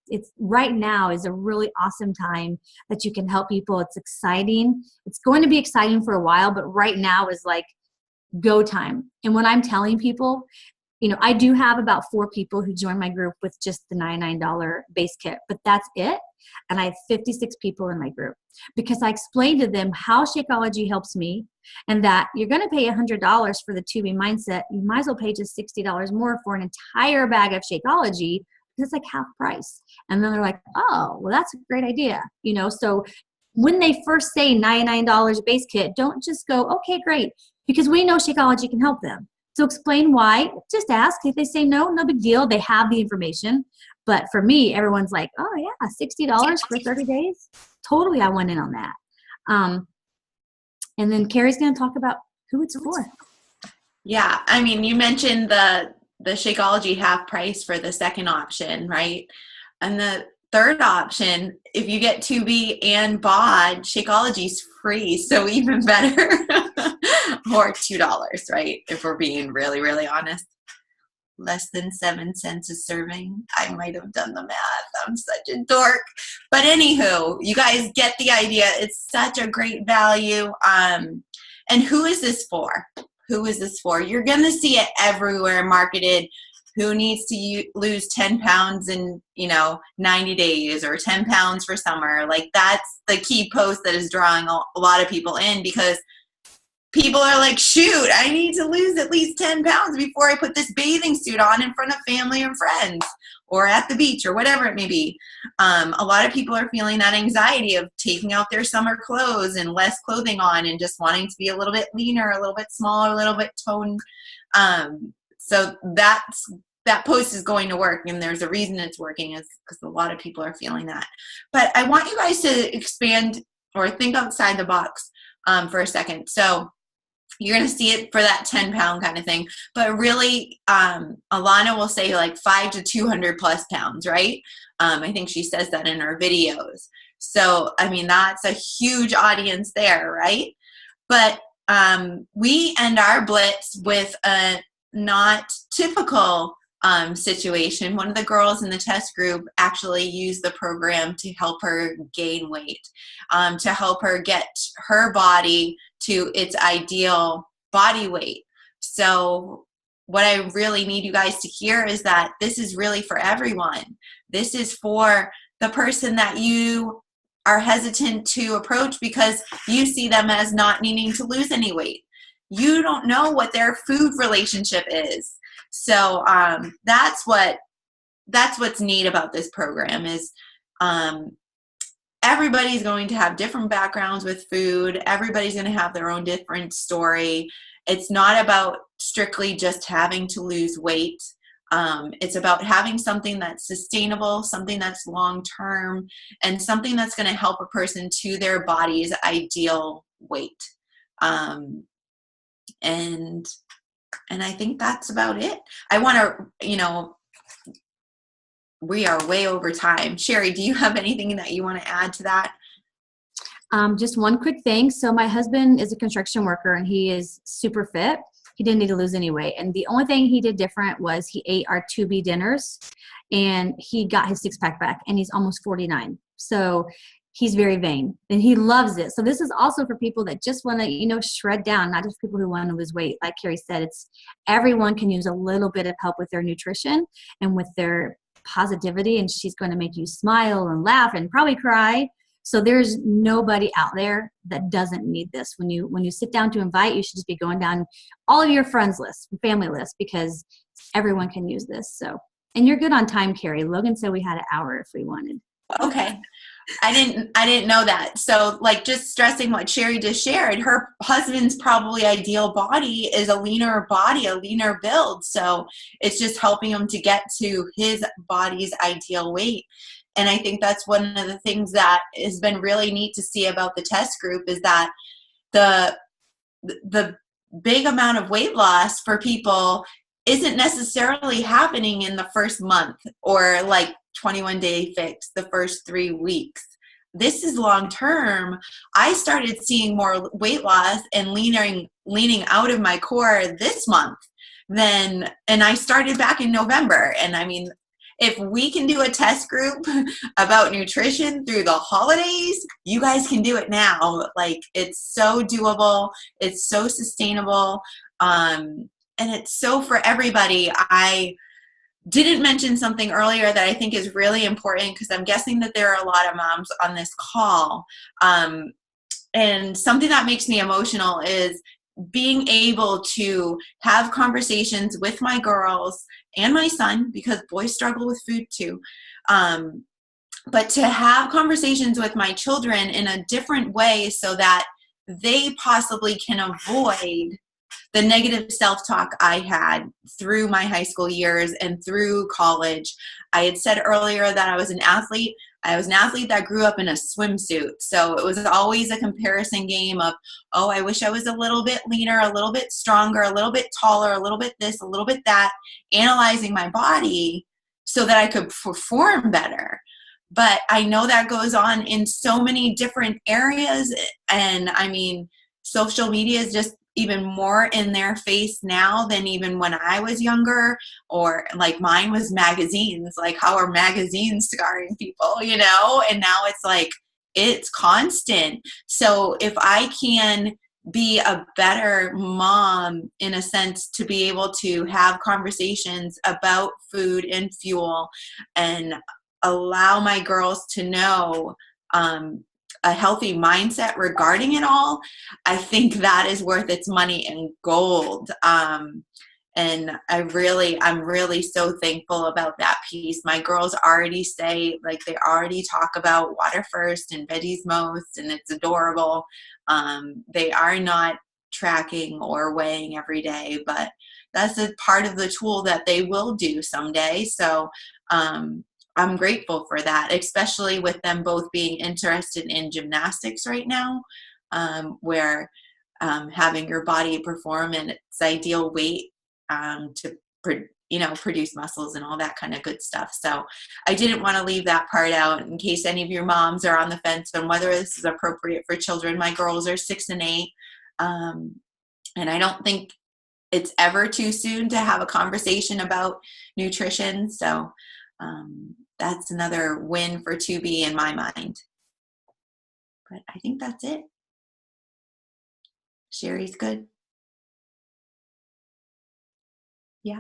it's right now is a really awesome time that you can help people. It's exciting. It's going to be exciting for a while, but right now is like go time. And when I'm telling people, I do have about 4 people who join my group with just the $99 base kit, but that's it. And I have 56 people in my group, because I explained to them how Shakeology helps me, and that you're going to pay $100 for the 2B mindset. You might as well pay just $60 more for an entire bag of Shakeology, because it's like half price. And then they're like, oh, well, that's a great idea. So when they first say $99 base kit, don't just go, okay, great, because we know Shakeology can help them. So explain why. Just ask. If they say no, no big deal. They have the information. But for me, everyone's like, oh, yeah, $60 for 30 days? Totally, I went in on that. And then Cheri's going to talk about who it's for. Yeah, I mean, you mentioned the Shakeology half price for the second option, right? And the third option, if you get 2B and BOD, Shakeology's free, so even better. Or $2, right? If we're being really, really honest. Less than 7 cents a serving. I might have done the math. I'm such a dork. But anywho, you guys get the idea. It's such a great value. And who is this for? Who is this for? You're going to see it everywhere marketed. Who needs to lose 10 pounds in, 90 days, or 10 pounds for summer? Like, that's the key post that is drawing a lot of people in, because people are like, shoot, I need to lose at least 10 pounds before I put this bathing suit on in front of family and friends, or at the beach, or whatever it may be. A lot of people are feeling that anxiety of taking out their summer clothes and less clothing on, and just wanting to be a little bit leaner, a little bit smaller, a little bit toned. So that post is going to work, and there's a reason it's working, is because a lot of people are feeling that. But I want you guys to expand or think outside the box for a second. So you're going to see it for that 10-pound kind of thing. But really, Alana will say like 5 to 200 plus pounds, right? I think she says that in her videos. So, I mean, that's a huge audience there, right? But we end our blitz with a not typical situation. One of the girls in the test group actually used the program to help her gain weight, to help her get her body to its ideal body weight. So what I really need you guys to hear is that this is really for everyone. This is for the person that you are hesitant to approach because you see them as not needing to lose any weight. You don't know what their food relationship is. So that's what's neat about this program is everybody's going to have different backgrounds with food. Everybody's going to have their own different story. It's not about strictly just having to lose weight. It's about having something that's sustainable, something that's long-term, and something that's going to help a person to their body's ideal weight. And I think that's about it. I want to, we are way over time. Cheri, do you have anything that you want to add to that? Just one quick thing. So my husband is a construction worker and he is super fit. He didn't need to lose any weight. And the only thing he did different was he ate our 2B dinners and he got his 6-pack back, and he's almost 49. So he's very vain and he loves it. So this is also for people that just want to, shred down, not just people who want to lose weight. Like Cheri said, it's everyone can use a little bit of help with their nutrition and with their positivity, and she's going to make you smile and laugh and probably cry. So there's nobody out there that doesn't need this. When you sit down to invite, you should just be going down all of your friends list, family list, because everyone can use this. So, and you're good on time, Cheri. Logan said we had an hour if we wanted. Okay. I didn't know that. So like just stressing what Cheri just shared, her husband's probably ideal body is a leaner body, a leaner build. So it's just helping him to get to his body's ideal weight. And I think that's one of the things that has been really neat to see about the test group is that the big amount of weight loss for people isn't necessarily happening in the first month or like 21-day fix the first 3 weeks. This is long term. I started seeing more weight loss and leaning out of my core this month and I started back in November. And I mean, if we can do a test group about nutrition through the holidays, you guys can do it now. Like, it's so doable. It's so sustainable. And it's so for everybody. I didn't mention something earlier that I think is really important because I'm guessing that there are a lot of moms on this call. And something that makes me emotional is being able to have conversations with my girls and my son, because boys struggle with food too. But to have conversations with my children in a different way so that they possibly can avoid the negative self-talk I had through my high school years and through college. I had said earlier that I was an athlete. I was an athlete that grew up in a swimsuit. So it was always a comparison game of, oh, I wish I was a little bit leaner, a little bit stronger, a little bit taller, a little bit this, a little bit that, analyzing my body so that I could perform better. But I know that goes on in so many different areas. And I mean, social media is just even more in their face now than even when I was younger, or like mine was magazines. Like, how are magazines scarring people, you know? And now it's like, it's constant. So if I can be a better mom in a sense to be able to have conversations about food and fuel and allow my girls to know, a healthy mindset regarding it all, I think that is worth its money in gold. And I'm really so thankful about that piece. My girls already say, like, they already talk about water first and veggies most, and it's adorable. They are not tracking or weighing every day, but that's a part of the tool that they will do someday. So, I'm grateful for that, especially with them both being interested in gymnastics right now, where having your body perform in its ideal weight to produce muscles and all that kind of good stuff. So I didn't want to leave that part out in case any of your moms are on the fence on whether this is appropriate for children. My girls are 6 and 8, and I don't think it's ever too soon to have a conversation about nutrition. So that's another win for Tubi in my mind. But I think that's it. Cheri's good. Yeah.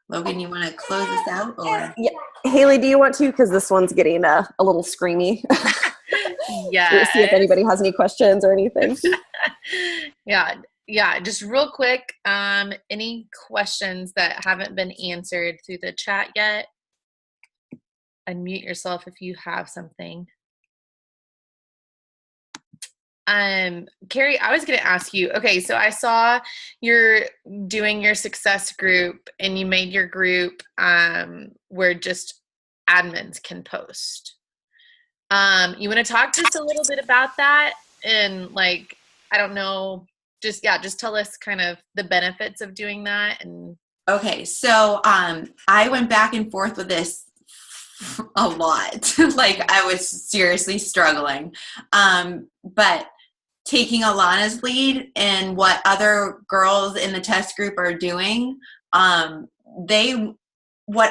Logan, you want to close this out? Or? Yeah. Haley, do you want to? Because this one's getting a little screamy. Yeah. See if anybody has any questions or anything. Yeah. Just real quick, any questions that haven't been answered through the chat yet? Unmute yourself if you have something. Karri, I was going to ask you, okay, so I saw you're doing your success group and you made your group where just admins can post. You want to talk to us a little bit about that? And like, I don't know, just tell us kind of the benefits of doing that. And okay, so I went back and forth with this a lot. Like, I was seriously struggling. But taking Alana's lead and what other girls in the test group are doing, what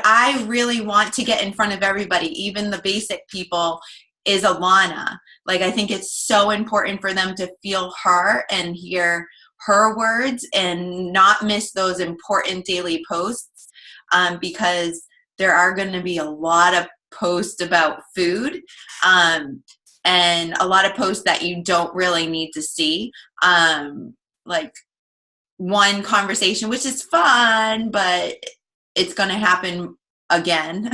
I really want to get in front of everybody, even the basic people, is Alana. Like, I think it's so important for them to feel her and hear her words and not miss those important daily posts, because there are going to be a lot of posts about food, and a lot of posts that you don't really need to see. Like one conversation, which is fun, but it's going to happen again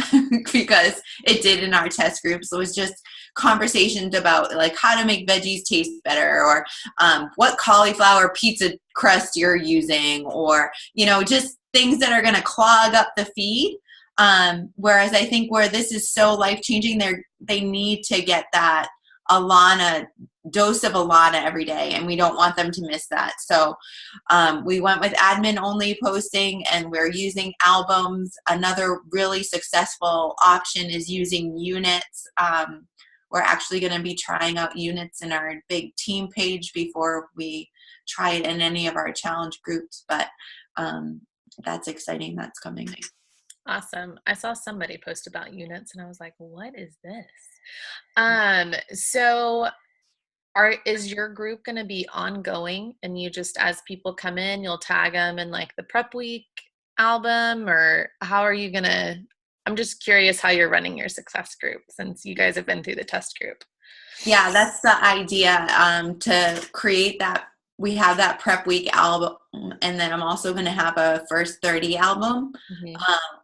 because it did in our test groups. It was just conversations about like how to make veggies taste better, or what cauliflower pizza crust you're using, or, just things that are going to clog up the feed. Whereas I think where this is so life-changing, they need to get that dose of Alana every day, and we don't want them to miss that. So we went with admin only posting, and we're using albums. Another really successful option is using units. We're actually going to be trying out units in our big team page before we try it in any of our challenge groups, but that's exciting. That's coming. Awesome. I saw somebody post about units and I was like, what is this? So is your group going to be ongoing, and you just, as people come in, you'll tag them in like the prep week album, or how are you going to, I'm just curious how you're running your success group since you guys have been through the test group. Yeah, that's the idea, to create that. We have that prep week album, and then I'm also going to have a first 30 album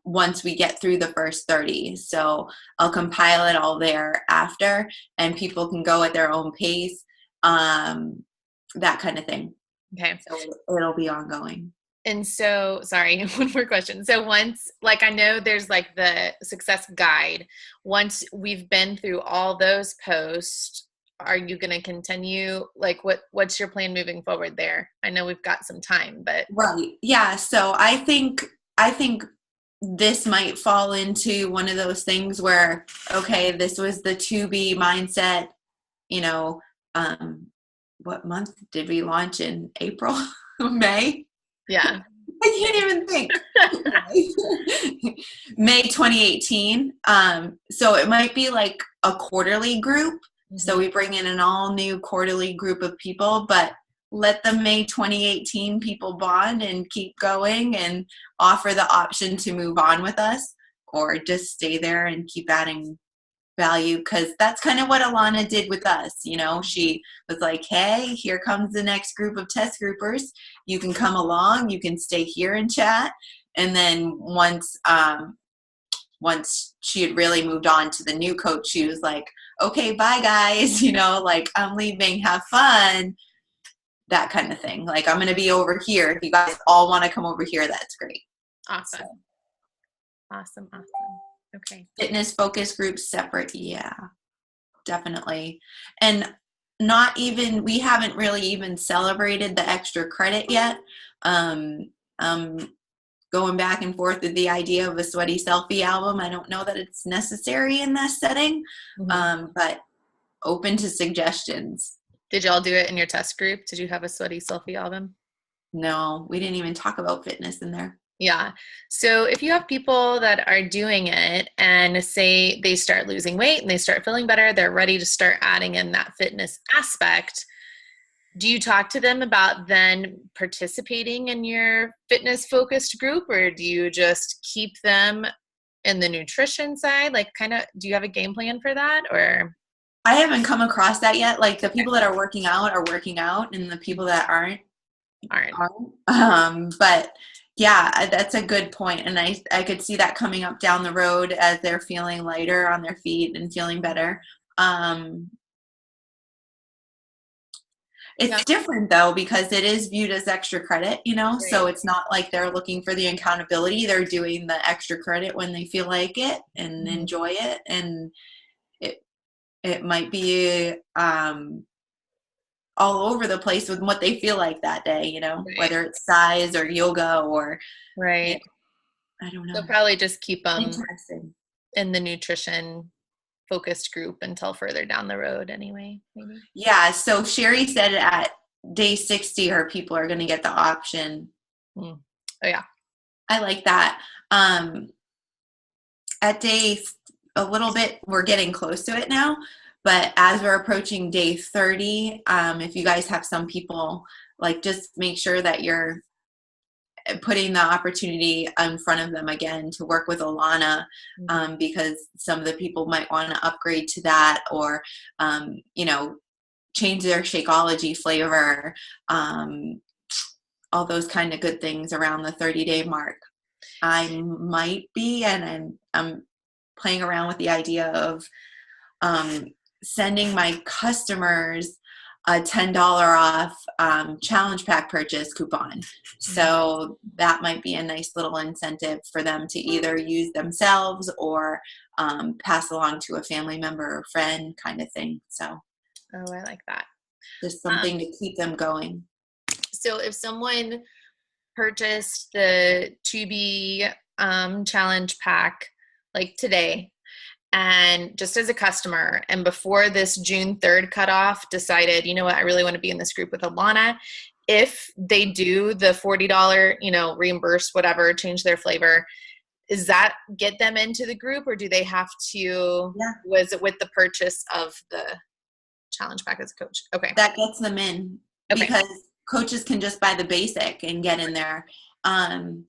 once we get through the first 30. So I'll compile it all there after, and people can go at their own pace, that kind of thing. Okay. So it'll be ongoing. And so, sorry, one more question. So once, like, I know there's like the success guide. Once we've been through all those posts, are you going to continue? Like, what's your plan moving forward there? I know we've got some time, but. Right. Yeah. So I think this might fall into one of those things where, okay, this was the to be mindset, what month did we launch in? April? May? Yeah. I can't even think. May 2018. So it might be like a quarterly group. Mm-hmm. So we bring in an all new quarterly group of people, but let the May 2018 people bond and keep going and offer the option to move on with us or just stay there and keep adding value, because that's kind of what Alana did with us. She was like, hey, here comes the next group of test groupers. You can come along, you can stay here and chat. And then once she had really moved on to the new coach, she was like, okay, bye guys, like, I'm leaving, have fun, that kind of thing. Like, I'm going to be over here. If you guys all want to come over here, that's great. Awesome. So. Awesome. Okay. Fitness focus groups separate. Yeah, definitely. And we haven't really even celebrated the extra credit yet. Going back and forth with the idea of a sweaty selfie album. I don't know that it's necessary in this setting, but open to suggestions. Did y'all do it in your test group? Did you have a sweaty selfie album? No, we didn't even talk about fitness in there. Yeah. So if you have people that are doing it and say they start losing weight and they start feeling better, they're ready to start adding in that fitness aspect, do you talk to them about then participating in your fitness focused group, or do you just keep them in the nutrition side? Like, kind of, do you have a game plan for that, or? I haven't come across that yet. Like, the people that are working out, and the people that aren't. But yeah, that's a good point. And I could see that coming up down the road as they're feeling lighter on their feet and feeling better. It's different though, because it is viewed as extra credit, right. So it's not like they're looking for the accountability. They're doing the extra credit when they feel like it and enjoy it. And it might be all over the place with what they feel like that day, right. Whether it's size or yoga or right. I don't know. They'll probably just keep them in the nutrition focused group until further down the road anyway, maybe. Yeah. So Cheri said at day 60, her people are going to get the option. Oh yeah. I like that. At day a little bit, we're getting close to it now. But as we're approaching day 30, if you guys have some people, like, just make sure that you're putting the opportunity in front of them again to work with Alana, because some of the people might want to upgrade to that, or, change their Shakeology flavor, all those kind of good things around the 30-day mark. I might be, and I'm playing around with the idea of sending my customers a $10 off challenge pack purchase coupon. So that might be a nice little incentive for them to either use themselves or pass along to a family member or friend kind of thing. So Oh, I like that. just something to keep them going. So if someone purchased the 2B challenge pack like today, and just as a customer, and before this June 3rd cutoff decided, you know what, I really want to be in this group with Alana, if they do the $40, reimburse whatever, change their flavor, is that get them into the group, or do they have to, was it with the purchase of the challenge pack as a coach? Okay. That gets them in, because coaches can just buy the basic and get in there. And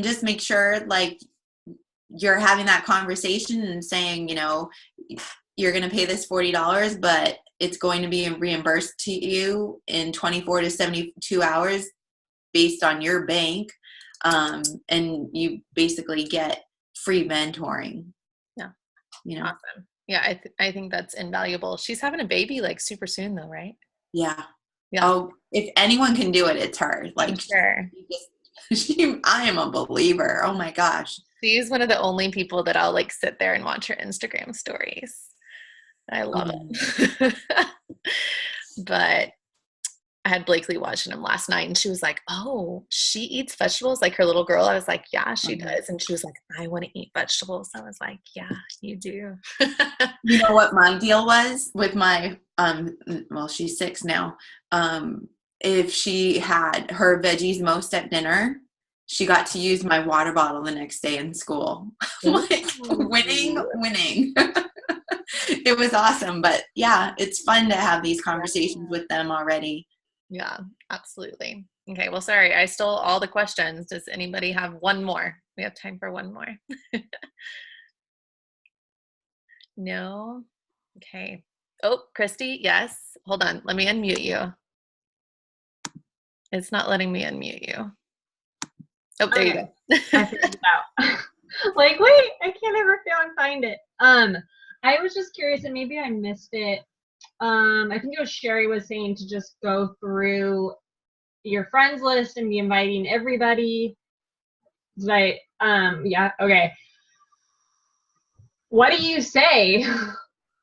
just make sure like you're having that conversation and saying, you're going to pay this $40, but it's going to be reimbursed to you in 24 to 72 hours based on your bank. And you basically get free mentoring. Yeah. Awesome. Yeah. I think that's invaluable. She's having a baby like super soon though, right? Yeah. Yeah. Oh, if anyone can do it, it's her. Like, I'm sure. I am a believer. Oh my gosh. She's one of the only people that I'll like sit there and watch her Instagram stories. I love it. But I had Blakely watching him last night, and she was like, oh, she eats vegetables like her little girl. I was like, yeah, she does. And she was like, I want to eat vegetables. I was like, yeah, you do. You know what my deal was with my, she's 6 now. If she had her veggies most at dinner, she got to use my water bottle the next day in school. Like, winning. It was awesome. But yeah, it's fun to have these conversations with them already. Yeah, absolutely. Okay, well, sorry, I stole all the questions. Does anybody have one more? We have time for one more. No? Okay. Oh, Christy, yes. Hold on, let me unmute you. It's not letting me unmute you. Oh, there you go. I figured it out. Like, wait, I can't ever find it. I was just curious, and maybe I missed it. I think it was Sherry was saying to just go through your friends list and be inviting everybody. Like, yeah, okay. What do you say?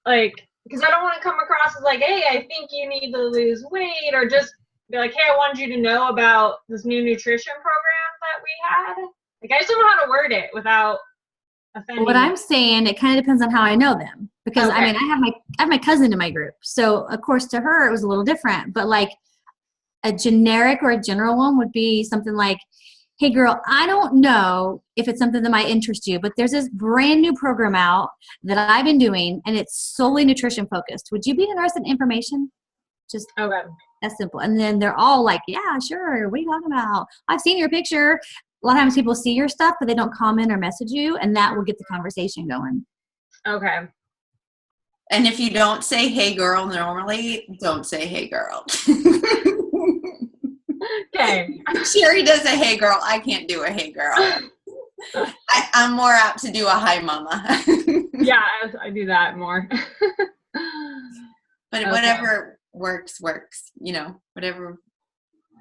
Like, because I don't want to come across as like, hey, I think you need to lose weight, or just be like, hey, I wanted you to know about this new nutrition program that we had. Like, I just don't know how to word it without offending. What I'm saying, it kind of depends on how I know them, because I mean, I have my cousin in my group, so of course to her it was a little different. But like a generic or a general one would be something like, hey girl, I don't know if it's something that might interest you, but there's this brand new program out that I've been doing, and it's solely nutrition focused. Would you be interested in information? Just that's simple. And then they're all like, yeah, sure. What are you talking about? I've seen your picture. A lot of times people see your stuff, but they don't comment or message you, and that will get the conversation going. Okay. And if you don't say, hey girl, normally, don't say, hey girl. Okay. Cheri does a hey girl. I can't do a hey girl. I'm more apt to do a hi mama. Yeah, I do that more. But whatever works. Whatever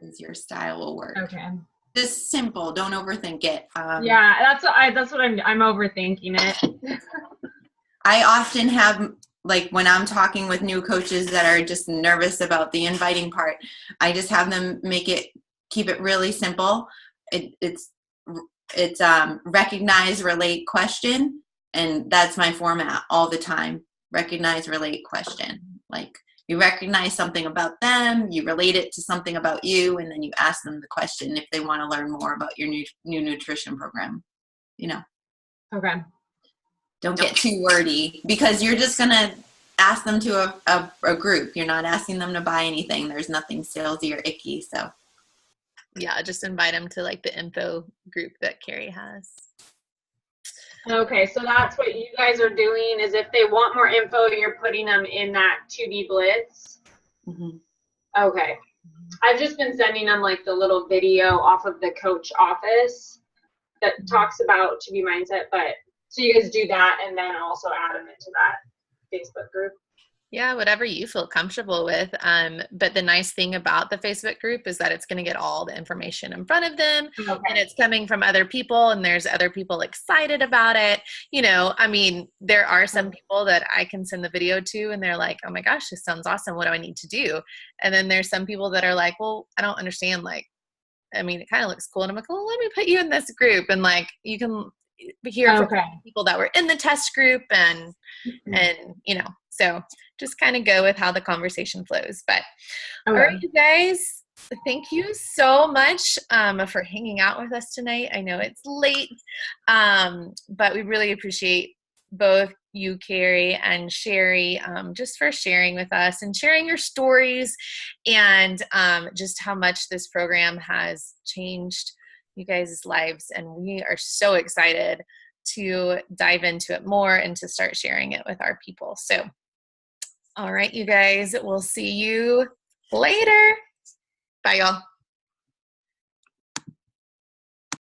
is your style will work. Okay. Just simple. Don't overthink it. Yeah, that's what I'm overthinking it. I often have, like, when I'm talking with new coaches that are just nervous about the inviting part, I just have them keep it really simple. It's recognize, relate, question, and that's my format all the time. Recognize, relate, question. Like, you recognize something about them, you relate it to something about you, and then you ask them the question if they want to learn more about your new nutrition program. Okay. Don't get too wordy, because you're just going to ask them to a group. You're not asking them to buy anything. There's nothing salesy or icky. So yeah, just invite them to like the info group that Karri has. Okay, so that's what you guys are doing, is if they want more info, you're putting them in that 2D Blitz. Mm-hmm. Okay. I've just been sending them like the little video off of the coach office that talks about 2D mindset, but so you guys do that and then also add them into that Facebook group. Yeah, whatever you feel comfortable with. But the nice thing about the Facebook group is that it's going to get all the information in front of them, and it's coming from other people, and there's other people excited about it. I mean, there are some people that I can send the video to, and they're like, oh my gosh, this sounds awesome. What do I need to do? And then there's some people that are like, well, I don't understand. Like, I mean, it kind of looks cool. And I'm like, well, let me put you in this group. And like, you can hear from people that were in the test group and so just kind of go with how the conversation flows. But all right, you guys, thank you so much for hanging out with us tonight. I know it's late, but we really appreciate both you, Karri and Cheri, just for sharing with us and sharing your stories and just how much this program has changed you guys' lives. And we are so excited to dive into it more and to start sharing it with our people. So, all right, you guys, we'll see you later. Bye, y'all.